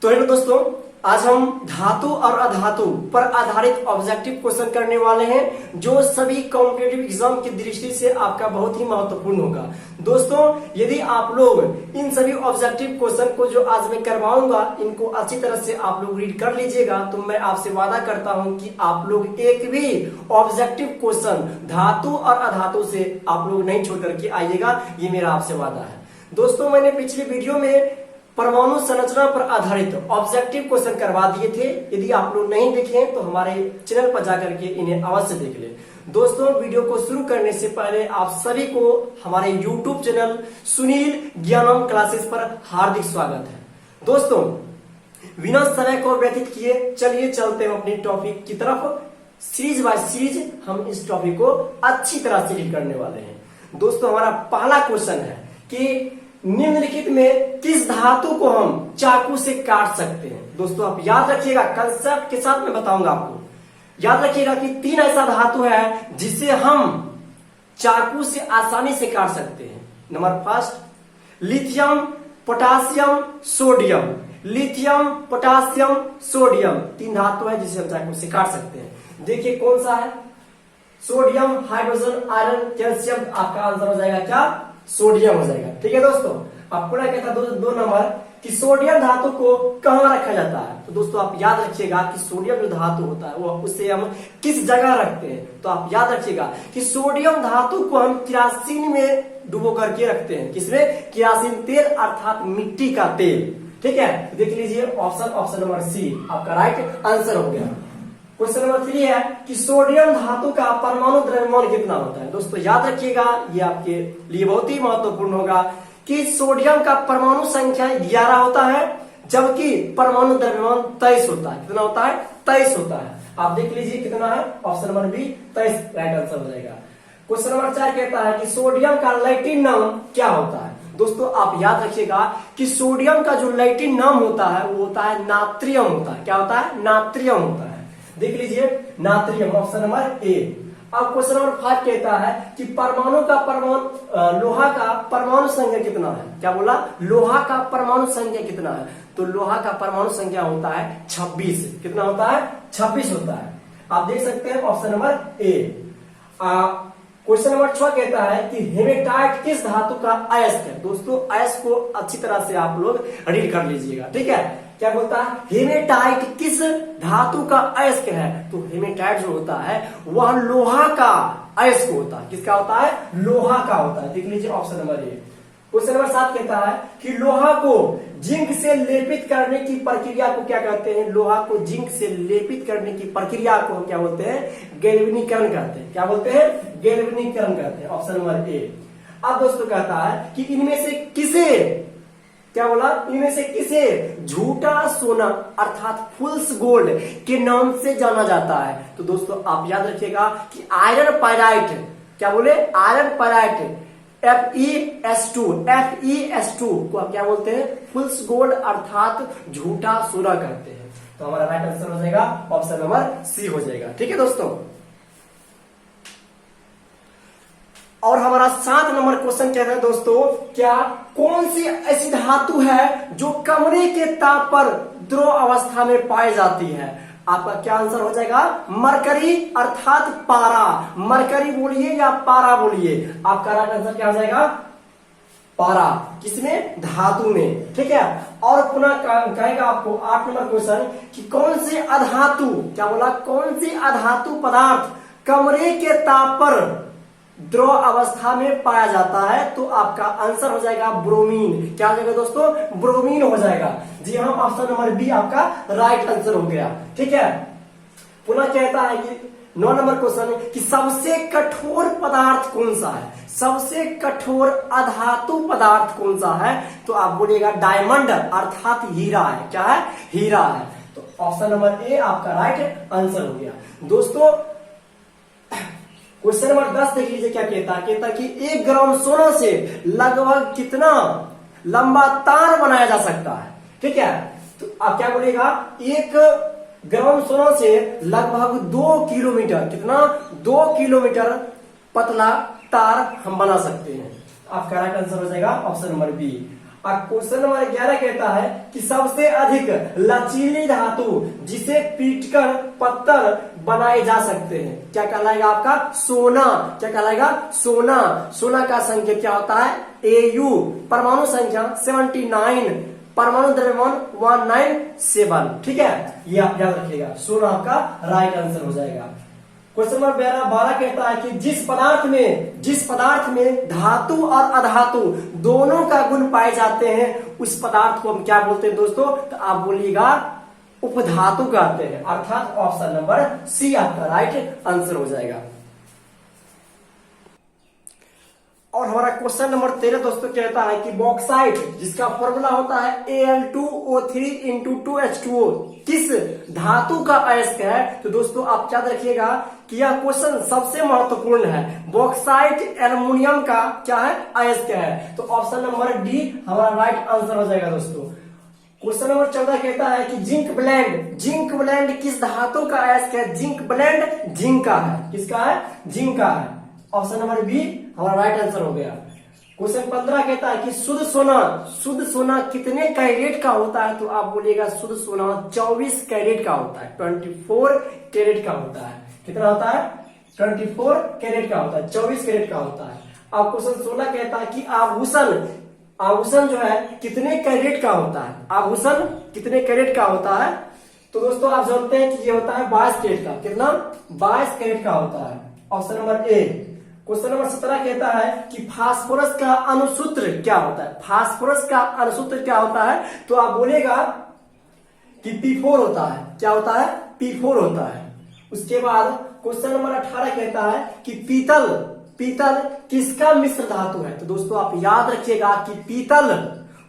तो हेलो दोस्तों, आज हम धातु और अधातु पर आधारित ऑब्जेक्टिव क्वेश्चन करने वाले हैं जो सभी कॉम्पिटिटिव एग्जाम की दृष्टि से आपका बहुत ही महत्वपूर्ण होगा। दोस्तों, यदि आप लोग इन सभी ऑब्जेक्टिव क्वेश्चन को जो आज मैं करवाऊंगा इनको अच्छी तरह से आप लोग रीड कर लीजिएगा तो मैं आपसे वादा करता हूं कि आप लोग एक भी ऑब्जेक्टिव क्वेश्चन धातु और अधातु से आप लोग नहीं छोड़ करके आइएगा, ये मेरा आपसे वादा है। दोस्तों, मैंने पिछली वीडियो में परमाणु संरचना पर आधारित ऑब्जेक्टिव क्वेश्चन करवा दिए थे। यदि आप लोग नहीं देखे तो हमारे चैनल पर जाकर के इन्हें अवश्य देख ले। दोस्तों, वीडियो को शुरू करने से पहले आप सभी को हमारे YouTube चैनल सुनील ज्ञानम क्लासेस पर हार्दिक स्वागत है। दोस्तों, बिना समय को व्यतीत किए चलिए चलते हैं अपने टॉपिक की तरफ। सीरीज बाय सीरीज हम इस टॉपिक को अच्छी तरह से रीड करने वाले हैं। दोस्तों, हमारा पहला क्वेश्चन है कि निम्नलिखित में किस धातु को हम चाकू से काट सकते हैं। दोस्तों, आप याद रखिएगा, कंसेप्ट के साथ मैं बताऊंगा आपको। याद रखिएगा कि 3 ऐसा धातु है जिसे हम चाकू से आसानी से काट सकते हैं। Number first, lithium, potassium, sodium. Lithium, potassium, sodium 3 धातु है जिसे हम चाकू से काट सकते हैं। देखिए कौन सा है, सोडियम, हाइड्रोजन, आयरन, कैल्शियम। आपका आंसर हो जाएगा क्या, सोडियम हो जाएगा। ठीक है दोस्तों, आपको क्या कहता है 2 नंबर कि सोडियम धातु को कहां रखा जाता है। तो दोस्तों, आप याद रखिएगा कि सोडियम जो धातु होता है वो उससे हम किस जगह रखते हैं। तो आप याद रखिएगा कि सोडियम धातु को हम केरासिन में डुबो करके रखते हैं। किसमें? केरासिन तेल अर्थात मिट्टी का तेल। ठीक है, देख लीजिए ऑप्शन नंबर सी आपका राइट आंसर हो गया। क्वेश्चन नंबर 3 है कि सोडियम धातु का परमाणु द्रव्यमान कितना होता है। दोस्तों, याद रखिएगा, ये आपके लिए बहुत ही महत्वपूर्ण होगा कि सोडियम का परमाणु संख्या 11 होता है जबकि परमाणु द्रव्यमान 23 होता है। कितना होता है? 23 होता है। आप देख लीजिए कितना है, option number B 23 right answer हो जाएगा। क्वेश्चन नंबर 4 कहता है कि सोडियम का लैटिन नाम क्या होता है। दोस्तों, आप याद रखिएगा कि सोडियम का जो लैटिन नाम होता है वो होता है नात्रियम होता है। क्या होता है? नात्रियम होता है। देख लीजिए नात्रियम, ऑप्शन नंबर ए। अब क्वेश्चन नंबर 5 कहता है कि लोहा का परमाणु संख्या कितना है। क्या बोला? लोहा का परमाणु संख्या कितना है। तो लोहा का परमाणु संख्या होता है 26। कितना होता है? 26 होता है। आप देख सकते हैं option number A. Question number 6 कहता है कि हेमेटाइट किस धातु का अयस्क है। दोस्तों, अयस्क को अच्छी तरह से आप लोग रीड कर लीजिएगा। ठीक है, क्या बोलता है? हेमेटाइट किस धातु का अयस्क है। तो हेमेटाइट जो होता है वह लोहा का अयस्क होता है। किसका होता है? लोहा का होता है। देख लीजिए option number A. Question number 7 कहता है कि लोहा को जिंक से लेपित करने की प्रक्रिया को क्या कहते हैं। लोहा को जिंक से लेपित करने की प्रक्रिया को हम क्या बोलते हैं? गैल्वेनीकरण कहते हैं। क्या बोलते हैं? गैल्वेनीकरण कहते हैं। Option number A. अब दोस्तों कहता है कि इनमें से किसे, क्या बोला? इनमें से किसे झूठा सोना अर्थात फुल्स गोल्ड के नाम से जाना जाता है। तो दोस्तों, आप याद रखिएगा कि आयरन पायराइट, क्या बोले? आयरन पायराइट FeS2 को आप क्या बोलते हैं? फुल्स गोल्ड अर्थात झूठा सोना कहते हैं। तो हमारा राइट आंसर हो जाएगा ऑप्शन नंबर सी हो जाएगा। ठीक है दोस्तों, और हमारा 7 नंबर क्वेश्चन कहता है दोस्तों, क्या कौन सी ऐसी धातु है जो कमरे के ताप पर द्रव अवस्था में पाई जाती है। आपका क्या आंसर हो जाएगा? मरकरी अर्थात पारा। मरकरी बोलिए या पारा बोलिए, आपका राइट आंसर क्या हो जाएगा? पारा। किसमें? धातु में। ठीक है, और पुनः कहेगा आपको 8 नंबर क्वेश्चन कि कौन से अधातु, क्या बोला? कौन सी अधातु पदार्थ कमरे के ताप पर द्रव अवस्था में पाया जाता है। तो आपका आंसर हो जाएगा ब्रोमीन। क्या हो जाएगा दोस्तों? ब्रोमीन हो जाएगा। जी हाँ, ऑप्शन नंबर बी आपका राइट आंसर हो गया। ठीक है, पुनः कहता है कि 9 नंबर क्वेश्चन कि सबसे कठोर पदार्थ कौन सा है। सबसे कठोर अधातु पदार्थ कौन सा है। तो आप बोलिएगा डायमंड अर्थात हीरा है। क्या है? हीरा है। तो ऑप्शन नंबर ए आपका राइट आंसर हो गया। दोस्तों, क्वेश्चन नंबर 10 देख लीजिए क्या कहता है। कहता है कि 1 ग्राम सोना से लगभग कितना लंबा तार बनाया जा सकता है। ठीक है, तो आप क्या बोलेगा? 1 ग्राम सोना से लगभग 2 किलोमीटर, कितना? 2 किलोमीटर पतला तार हम बना सकते हैं। आपका राइट आंसर हो जाएगा ऑप्शन नंबर बी। अब क्वेश्चन नंबर 11 कहता है कि सबसे अधिक लचीली धातु जिसे पीटकर पत्थर बनाए जा सकते हैं क्या कहलाएगा आपका? सोना। क्या कहलाएगा? सोना। सोना का संकेत क्या होता है? Au। परमाणु संख्या 79, परमाणु द्रव्यमान 197। ठीक है, ये आप याद रखिएगा। सोना आपका राइट आंसर हो जाएगा। क्वेश्चन नंबर 12 कहता है कि जिस पदार्थ में धातु और अधातु दोनों का गुण पाए जाते हैं उस पदार्थ को हम क्या बोलते हैं दोस्तों? तो आप बोलिएगा उपधातु कहते हैं, अर्थात ऑप्शन नंबर सी आपका राइट आंसर हो जाएगा। और हमारा क्वेश्चन नंबर 13 दोस्तों कहता है कि बॉक्साइट जिसका फॉर्मूला होता है Al2O3 × 2H2O किस धातु का अयस्क है? तो दोस्तों आप याद रखिएगा कि यह क्वेश्चन सबसे महत्वपूर्ण है। बॉक्साइट एल्युमिनियम का क्या है? अयस्क है। तो ऑप्शन नंबर डी हमारा राइट आंसर हो जाएगा दोस्तों। क्वेश्चन नंबर 14 कहता है कि जिंक ब्लेंड किस धातु का अयस्क है? जिंक ब्लेंड जिंक का है। किसका है? जिंक का है। ऑप्शन नंबर बी हमारा राइट आंसर हो गया। क्वेश्चन 15 कहता है कि शुद्ध सोना कितने कैरेट का होता है? तो आप बोलिएगा शुद्ध सोना 24 कैरेट का होता है, 24 कैरेट का होता है। कितना होता है? 24 कैरेट का होता है, 24 कैरेट का होता है। अब क्वेश्चन 16 कहता है कि आभूषण जो है कितने कैरेट का होता है? आभूषण कितने कैरेट का होता है? तो दोस्तों आप जानते हैं कि ये होता है 22 कैरेट का। कितना? 22 कैरेट का होता है। Option number A. Question number 17 कहता है कि फास्फोरस का अणुसूत्र क्या होता है? फास्फोरस का अणुसूत्र क्या होता है? तो आप बोलेगा कि P4 होता है। क्या होता है? P4 होता है। उसके बाद क्वेश्चन नंबर 18 कहता है कि पीतल किसका मिश्र धातु है? तो दोस्तों आप याद रखिएगा कि पीतल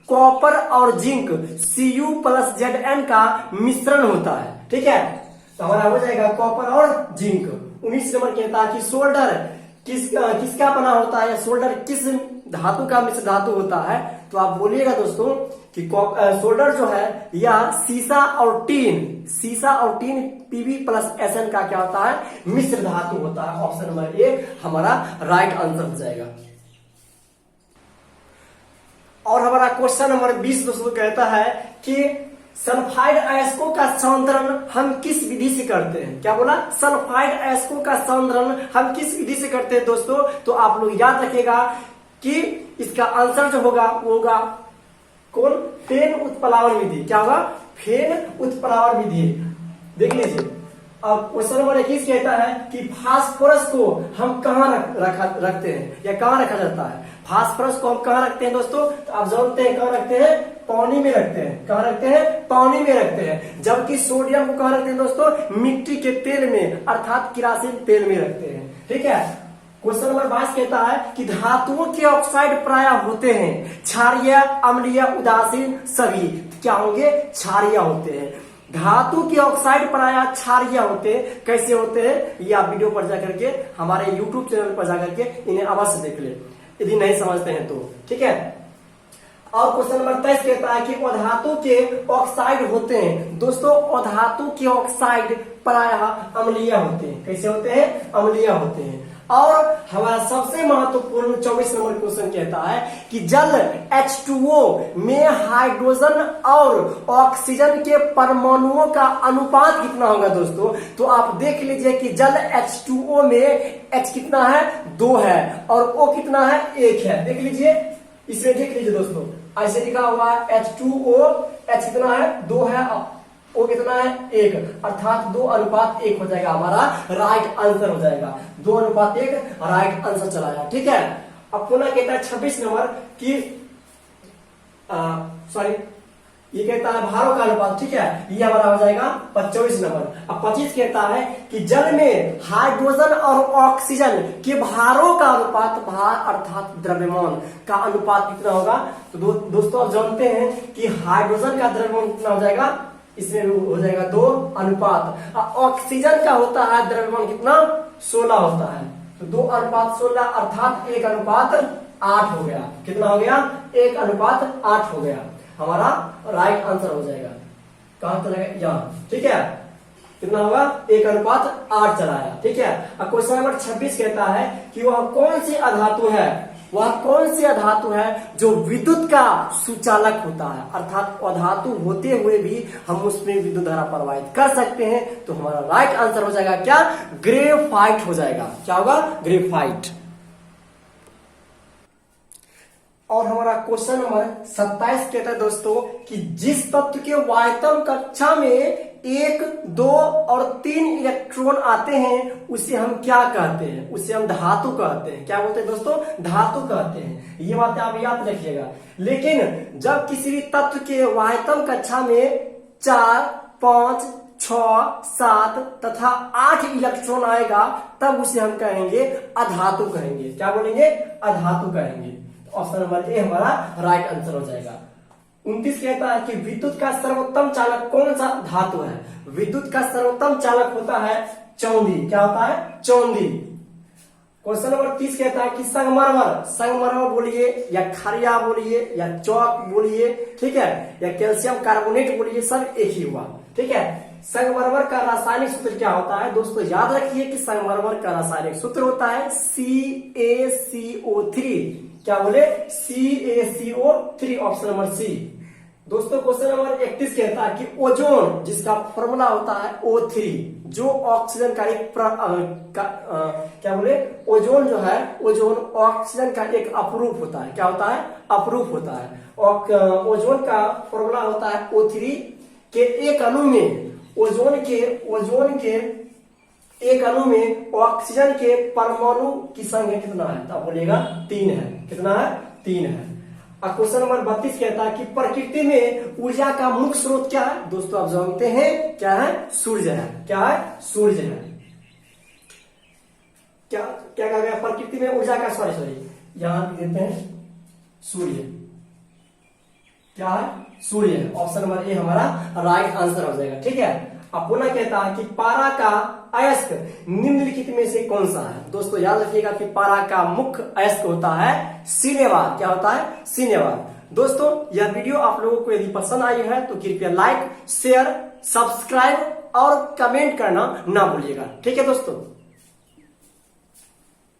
कॉपर और जिंक Cu+Zn का मिश्रण होता है। ठीक है, तो हमारा हो जाएगा कॉपर और जिंक। 19 नंबर कहता है कि सोल्डर किसका बना होता है? सोल्डर किस धातु का मिश्र धातु होता है? तो आप बोलिएगा दोस्तों कि सोल्डर जो है यह सीसा और टीन Pb+Sn का क्या होता है? मिश्र धातु होता है। ऑप्शन नंबर ए हमारा राइट आंसर हो जाएगा। और हमारा क्वेश्चन नंबर 20 दोस्तों कहता है कि सल्फाइड अयस्कों का सांद्रण हम किस विधि से करते हैं? क्या बोला? सल्फाइड अयस्कों का सांद्रण हम किस विधि से करते हैं दोस्तों? तो आप लोग याद रखिएगा कि इसका आंसर जो होगा वो होगा कौन? फेन उत्प्लावन विधि। क्या होगा? फेन उत्प्लावन विधि। देख लीजिए। अब क्वेश्चन नंबर 21 कहता है कि फास्फोरस को हम कहाँ रखते हैं या कहाँ रखा जाता है? फास्फोरस को हम कहाँ रखते हैं दोस्तों? तो आप जानते हैं कहाँ रखते हैं? पानी में रखते हैं। कहाँ रखते हैं? पानी में रखते हैं। जबकि सोडियम को कहाँ रखते हैं दोस्तों? मिट्टी के तेल में, अर्थात किरासिन तेल में रखते हैं। ठीक है। क्वेश्चन नंबर 22 कहता है कि धातुओं के ऑक्साइड प्राय होते हैं क्षारीय, अम्लीय, उदासीन सभी। क्या होंगे? क्षारीय होते हैं। धातु के ऑक्साइड प्राय क्षारीय होते हैं। कैसे होते हैं ये आप वीडियो पर जाकर के हमारे यूट्यूब चैनल पर जाकर के इन्हें अवश्य देख ले यदि नहीं समझते हैं तो। ठीक है। और क्वेश्चन नंबर 23 कहता है कि अधातु के ऑक्साइड होते हैं। दोस्तों अधातु के ऑक्साइड प्रायः अम्लीय होते हैं। कैसे होते हैं? अम्लीय होते हैं। और हमारा सबसे महत्वपूर्ण 24 नंबर क्वेश्चन कहता है कि जल H2O में हाइड्रोजन और ऑक्सीजन के परमाणुओं का अनुपात कितना होगा दोस्तों? तो आप देख लीजिए कि जल H2O में H कितना है? 2 है और O कितना है? 1 है। देख लीजिए, इसमें देख लीजिए दोस्तों, ऐसे लिखा हुआ है H2O, H कितना है? 2 है, O कितना है? 1, अर्थात 2:1 हो जाएगा। हमारा राइट आंसर हो जाएगा। 2:1 राइट आंसर चला जाए। ठीक है। अब पुनः कहता है 26 नंबर की ये कहता है भारों का अनुपात। ठीक है, ये हमारा हो जाएगा 24 नंबर। अब 25 कहता है कि जल में हाइड्रोजन और ऑक्सीजन के भारों का अनुपात, भार अर्थात द्रव्यमान का अनुपात कितना होगा? तो दोस्तों आप जानते हैं कि हाइड्रोजन का द्रव्यमान कितना हो जाएगा? इसमें हो जाएगा 2:। ऑक्सीजन का होता है द्रव्यमान कितना? 16 होता है। तो 2:16 अर्थात 1:8 हो गया। कितना हो गया? 1:8 हो गया। हमारा राइट आंसर हो जाएगा। कहां चला गया? यहाँ। ठीक है। कितना होगा? 1:8 चला आया। ठीक है। अब क्वेश्चन नंबर 26 कहता है कि वह कौन सी अधातु है वह कौन सी अधातु है जो विद्युत का सुचालक होता है, अर्थात अधातु होते हुए भी हम उसमें विद्युत धारा प्रवाहित कर सकते हैं। तो हमारा राइट आंसर हो जाएगा क्या, ग्रेफाइट हो जाएगा। क्या होगा, ग्रेफाइट। और हमारा क्वेश्चन नंबर 27 कहता है दोस्तों कि जिस तत्व के वायतम कक्षा में 1, 2 और 3 इलेक्ट्रॉन आते हैं उसे हम क्या कहते हैं, उसे हम धातु कहते हैं। क्या बोलते हैं दोस्तों, धातु कहते हैं। ये बातें आप याद रखिएगा। लेकिन जब किसी भी तत्व के वायतम कक्षा में 4, 5, 6, 7 तथा 8 इलेक्ट्रॉन आएगा तब उसे हम कहेंगे अधातु कहेंगे। क्या बोलेंगे, अधातु कहेंगे। ऑप्शन नंबर ए हमारा राइट आंसर हो जाएगा। 29 कहता है कि विद्युत का सर्वोत्तम चालक कौन सा धातु है। विद्युत का सर्वोत्तम चालक होता है चौंधी। क्या होता है, चौंधी। क्वेश्चन नंबर 30 कहता है कि संगमरमर, संगमरमर बोलिए या खरिया बोलिए या चौक बोलिए, ठीक है, या कैल्शियम कार्बोनेट बोलिए, सब एक ही हुआ। ठीक है, संगमरमर का रासायनिक सूत्र क्या होता है दोस्तों, याद रखिए कि संगमरमर का रासायनिक सूत्र होता है CaCO3। क्या बोले, CaCO3, ऑप्शन नंबर सी। दोस्तों क्वेश्चन नंबर 31 कहता है कि ओजोन, जिसका फॉर्मूला होता है O3, जो ऑक्सीजन का एक क्या बोले, ओजोन जो है, ओजोन ऑक्सीजन का एक अपरूप होता है। क्या होता है, अपरूप होता है। और ओजोन का फॉर्मूला होता है O3 के एक अणु में, ओजोन के एक अणु में ऑक्सीजन के परमाणु की संख्या कितना है, तो बोलिएगा 3 है। कितना है, 3 है। क्वेश्चन नंबर 32 कहता है कि प्रकृति में ऊर्जा का मुख्य स्रोत क्या है। दोस्तों आप जानते हैं क्या है, सूर्य है। क्या है, सूर्य है। क्या क्या कहा गया, प्रकृति में ऊर्जा का, सॉरी यहां देते हैं सूर्य। क्या है, सूर्य है। ऑप्शन नंबर ए हमारा राइट आंसर हो जाएगा। ठीक है, अब पुनः कहता है कि पारा का अयस्क निम्नलिखित में से कौन सा है। दोस्तों याद रखिएगा कि पारा का मुख्य अयस्क होता है सिनेवार। क्या होता है, सिनेवार। दोस्तों यह वीडियो आप लोगों को यदि पसंद आई है तो कृपया लाइक, शेयर, सब्सक्राइब और कमेंट करना ना भूलिएगा। ठीक है दोस्तों।